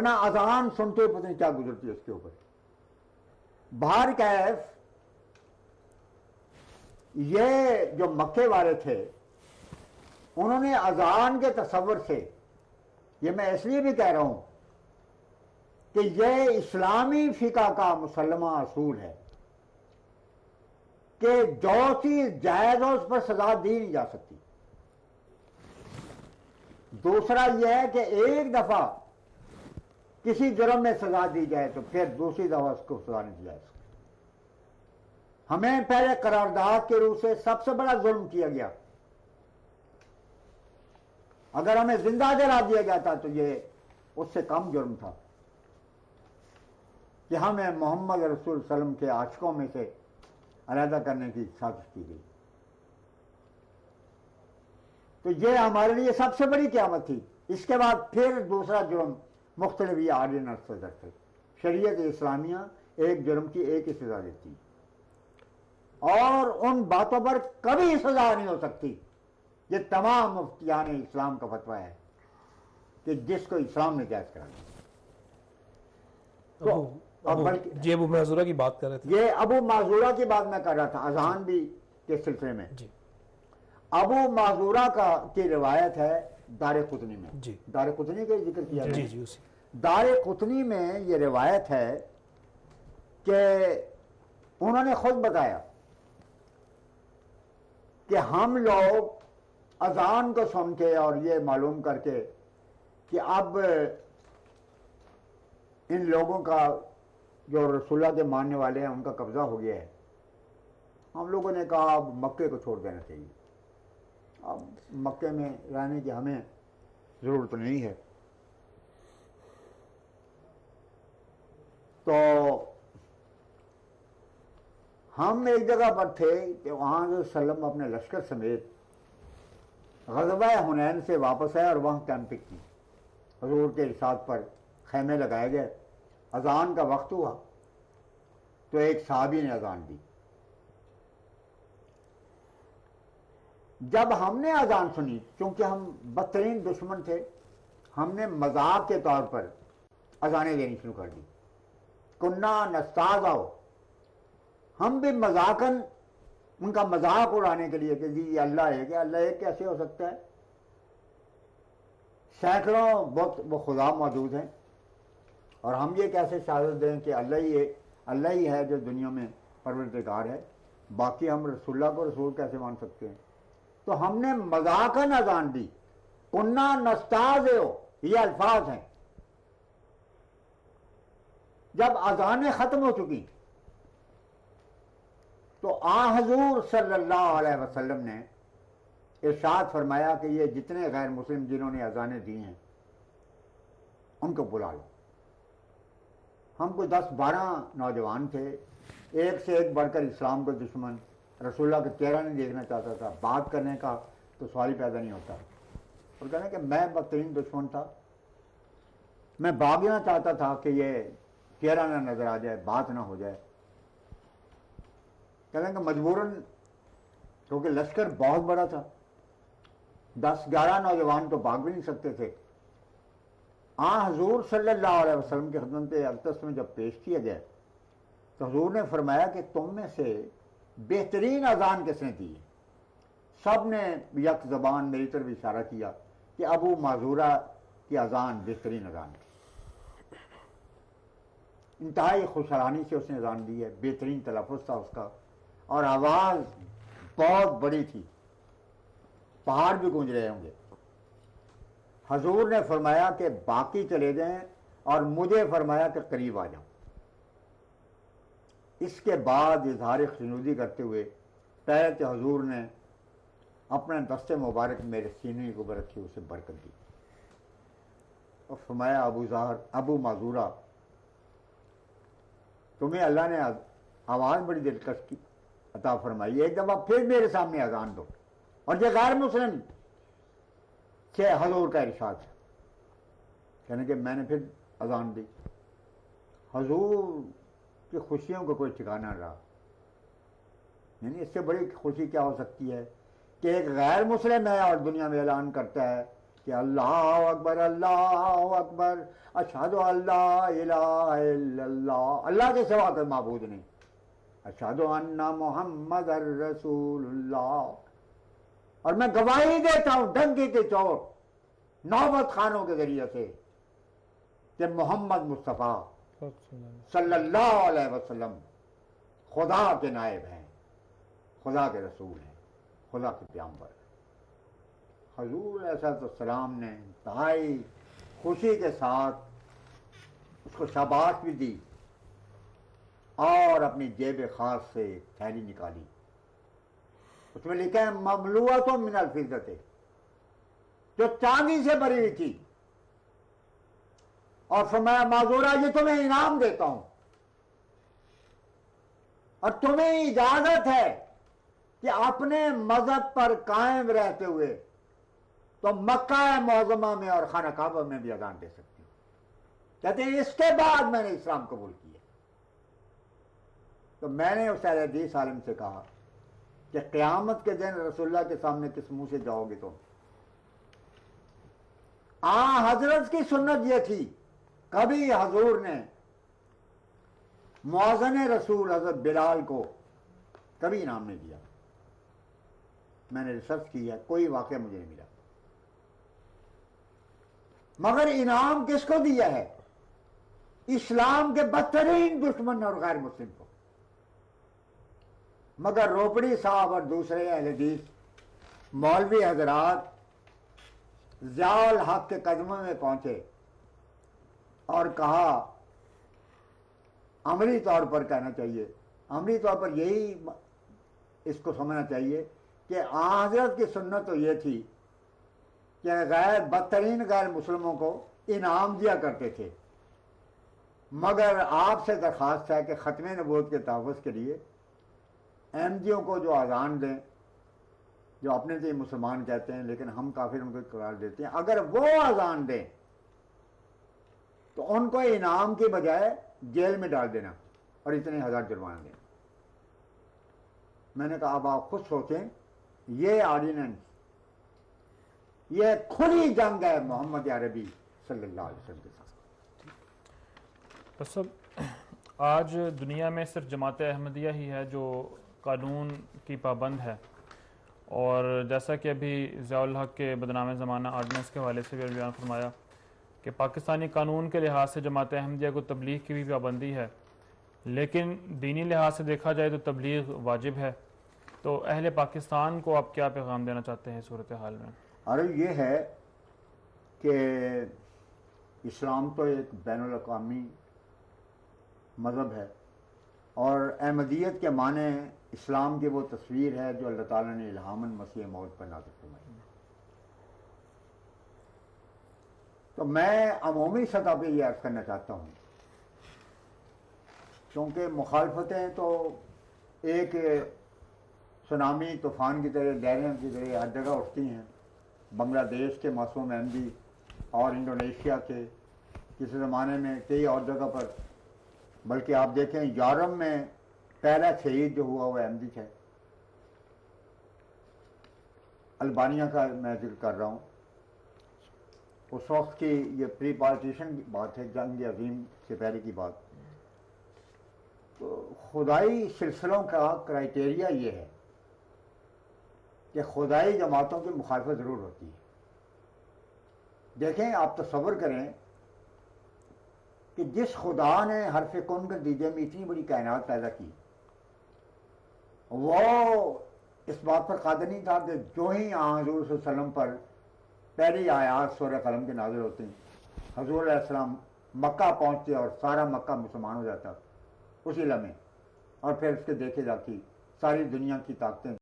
ورنہ اذان سنتے پتہ نہیں کیا گزرتی ہے اس کے اوپر. بہر کیف یہ جو مکے والے تھے انہوں نے اذان کے تصور سے، یہ میں اس لیے بھی کہہ رہا ہوں کہ یہ اسلامی فقہ کا مسلمہ اصول ہے کہ جو چیز جائز ہو اس پر سزا دی نہیں جا سکتی. دوسرا یہ ہے کہ ایک دفعہ کسی جرم میں سزا دی جائے تو پھر دوسری دفعہ اس کو سزا نہیں دی جا سکتی. ہمیں پہلے قرارداد کے روح سے سب سے بڑا ظلم کیا گیا. اگر ہمیں زندہ جلا دیا جاتا تو یہ اس سے کم جرم تھا کہ ہمیں محمد رسول صلی اللہ علیہ وسلم کے عاشقوں میں سے علیحدہ کرنے کی سازش کی گئی. تو یہ ہمارے لیے سب سے بڑی قیامت تھی. اس کے بعد پھر دوسرا جرم مختلف یہ آرڈیننس سے درتے. شریعت اسلامیہ ایک جرم کی ایک ہی سزا دیتی اور ان باتوں پر کبھی سزا نہیں ہو سکتی. یہ تمام مفتیان اسلام کا فتویٰ ہے کہ جس کو اسلام نے جائز کرا دیا. جی ابو معذورہ کی بات کر رہے تھے. یہ ابو معذورہ کی بات میں کر رہا تھا اذان بھی کے سلسلے میں. جی ابو معذورہ کی روایت ہے دار قطنی میں. جی دار قطنی کا ذکر کیا جی جی اسی دار قطنی میں یہ روایت ہے کہ انہوں نے خود بتایا کہ ہم لوگ اذان کو سن کے اور یہ معلوم کر کے کہ اب ان لوگوں کا جو رسول اللہ کے ماننے والے ہیں ان کا قبضہ ہو گیا ہے، ہم لوگوں نے کہا اب مکے کو چھوڑ دینا چاہیے. اب مکے میں رہنے کی ہمیں ضرورت نہیں ہے. تو ہم ایک جگہ پر تھے کہ وہاں سے وسلم اپنے لشکر سمیت غزوہ حنین سے واپس آئے اور وہاں کیمپنگ کی. حضور کے ارشاد پر خیمے لگائے گئے. اذان کا وقت ہوا تو ایک صحابی نے اذان دی. جب ہم نے اذان سنی، چونکہ ہم بدترین دشمن تھے، ہم نے مذاق کے طور پر اذانیں دینی شروع کر دی. کنا نستہزئ، ہم بھی مذاقاً ان کا مذاق اڑانے کے لیے کہ جی یہ اللہ ہے، کہ اللہ ایک کیسے ہو سکتا ہے؟ سینکڑوں بت وہ خدا موجود ہیں اور ہم یہ کیسے شہادت دیں کہ اللہ ہی ہے جو دنیا میں پروردگار ہے، باقی ہم رسول اللہ کو رسول کیسے مان سکتے ہیں؟ تو ہم نے مذاقاً اذان دی. کنا نستہزئ یہ الفاظ ہیں. جب اذانیں ختم ہو چکی تو حضور صلی اللہ علیہ وسلم نے ارشاد فرمایا کہ یہ جتنے غیر مسلم جنہوں نے اذانیں دی ہیں ان کو بلا لو. ہم کوئی 10-12 نوجوان تھے، ایک سے ایک بڑھ کر اسلام کو دشمن، رسول اللہ کا چہرہ نہیں دیکھنا چاہتا تھا، بات کرنے کا تو سوال ہی پیدا نہیں ہوتا. اور کہنا کہ میں بدترین دشمن تھا، میں بھاگنا چاہتا تھا کہ یہ چہرہ نہ نظر آ جائے، بات نہ ہو جائے. کہتے ہیں کہ مجبوراً، کیونکہ لشکر بہت بڑا تھا، 10-11 نوجوان تو بھاگ بھی نہیں سکتے تھے. حضور صلی اللہ علیہ وسلم کی خدمت اقدس میں جب پیش کیا گیا تو حضور نے فرمایا کہ تم میں سے بہترین اذان کس نے دی ہے؟ سب نے یک زبان میری طرف اشارہ کیا کہ ابو معذورہ کی اذان بہترین اذان ہے. انتہائی خوشحالانی سے اس نے اذان دی ہے، بہترین تلفظ تھا اس کا اور آواز بہت بڑی تھی، پہاڑ بھی گونج رہے ہوں گے. حضور نے فرمایا کہ باقی چلے جائیں اور مجھے فرمایا کہ قریب آ جاؤں. اس کے بعد اظہار خنودی کرتے ہوئے پہلے حضور نے اپنے دست مبارک میرے سینے کے اوپر رکھی، اسے برکت دی اور فرمایا ابو معذورہ تمہیں اللہ نے آواز بڑی دلکش کی عطا فرمائی، ایک دفعہ پھر میرے سامنے اذان دو. اور یہ غیر مسلم کہ حضور کا ارشاد ہے، کہنے کہ میں نے پھر اذان دی. حضور کی خوشیوں کو کوئی ٹھکانہ نہ رہا. یعنی اس سے بڑی خوشی کیا ہو سکتی ہے کہ ایک غیر مسلم ہے اور دنیا میں اعلان کرتا ہے کہ کہ اللہ اکبر اشہد ان لا الہ الا اللہ، اللہ کے سوا کوئی معبود نہیں، اشہد ان محمد رسول اللہ، اور میں گواہی دیتا ہوں ڈنکی کے چوٹ نوبت خانوں کے ذریعے سے کہ محمد مصطفیٰ صلی اللہ علیہ وسلم خدا کے نائب ہیں، خدا کے رسول ہیں، خدا کے پیغمبر۔ حضور علیہ السلام نے انتہائی خوشی کے ساتھ اس کو شاباش بھی دی اور اپنی جیب خاص سے ایک تھیلی نکالی، اس میں لکھا ہے مملوءۃ من الفضۃ، جو چاندی سے بھری ہوئی تھی، اور فرمایا معذورہ یہ تمہیں انعام دیتا ہوں، اور تمہیں اجازت ہے کہ اپنے مذہب پر قائم رہتے ہوئے تو مکہ معظمہ میں اور خانہ کعبہ میں بھی اذان دے سکتے ہو۔ کہتے ہیں اس کے بعد میں نے اسلام قبول کیا۔ تو میں نے اس اہل حدیث عالم سے کہا کہ قیامت کے دن رسول اللہ کے سامنے کس منہ سے جاؤ گے تم؟ حضرت کی سنت یہ تھی، کبھی حضور نے مؤذن رسول حضرت بلال کو کبھی انعام نہیں دیا۔ میں نے ریسرچ کی ہے، کوئی واقعہ مجھے نہیں ملا۔ مگر انعام کس کو دیا ہے؟ اسلام کے بدترین دشمن اور غیر مسلم کو۔ مگر روپڑی صاحب اور دوسرے اہل حدیث مولوی حضرات ضیاء الحق کے قدموں میں پہنچے اور کہا عملی طور پر کہنا چاہیے، عملی طور پر یہی اس کو سمجھنا چاہیے کہ حضرت کی سنت تو یہ تھی کہ بدترین غیر مسلموں کو انعام دیا کرتے تھے، مگر آپ سے درخواست ہے کہ ختم نبوت کے تحفظ کے لیے احمدیوں کو جو اذان دیں، جو اپنے سے مسلمان کہتے ہیں لیکن ہم کافر ان کو قرار دیتے ہیں، اگر وہ اذان دیں تو ان کو انعام کی بجائے جیل میں ڈال دینا اور اتنے ہزار جرمانہ دینا۔ میں نے کہا اب آپ خود سوچیں، یہ آرڈیننس، یہ کھلی جنگ ہے محمد عربی صلی اللہ علیہ وسلم کے ساتھ۔ بس اب آج دنیا میں صرف جماعت احمدیہ ہی ہے جو قانون کی پابند ہے، اور جیسا کہ ابھی ضیاء الحق کے بدنام زمانہ آرڈیننس کے حوالے سے بھی بیان فرمایا کہ پاکستانی قانون کے لحاظ سے جماعت احمدیہ کو تبلیغ کی بھی پابندی ہے، لیکن دینی لحاظ سے دیکھا جائے تو تبلیغ واجب ہے۔ تو اہل پاکستان کو آپ کیا پیغام دینا چاہتے ہیں صورتحال میں؟ اور یہ ہے کہ اسلام تو ایک بین الاقوامی مذہب ہے، اور احمدیت کے معنی اسلام کی وہ تصویر ہے جو اللہ تعالیٰ نے الہاماً مسیح موعود پر نازل فرمائی۔ تو میں عمومی سطح پہ یہ عرض کرنا چاہتا ہوں، کیونکہ مخالفتیں تو ایک سونامی طوفان کی طرح، لہریں کی طرح ہر جگہ اٹھتی ہیں۔ بنگلہ دیش کے معصوم احمدی اور انڈونیشیا کے کسی زمانے میں کئی اور جگہ پر، بلکہ آپ دیکھیں یورپ میں پہلا شہید جو ہوا وہ احمدی ہے۔ البانیہ کا میں ذکر کر رہا ہوں، اس وقت کی یہ پری پارٹیشن کی بات ہے، جنگ عظیم سے پہلے کی بات۔ تو خدائی سلسلوں کا کرائٹیریا یہ ہے کہ خدائی جماعتوں کی مخالفت ضرور ہوتی ہے۔ دیکھیں آپ تصور کریں کہ جس خدا نے حرف کن کے نتیجے میں اتنی بڑی کائنات پیدا کی، وہ اس بات پر قادر نہیں تھا کہ جو ہی حضور صلی اللہ علیہ وسلم پر پہلی آیات سورہ قلم کے نازل ہوتی، حضور علیہ السلام مکہ پہنچتے اور سارا مکہ مسلمان ہو جاتا اسی لمحے، اور پھر اس کے دیکھے جاتی ساری دنیا کی طاقتیں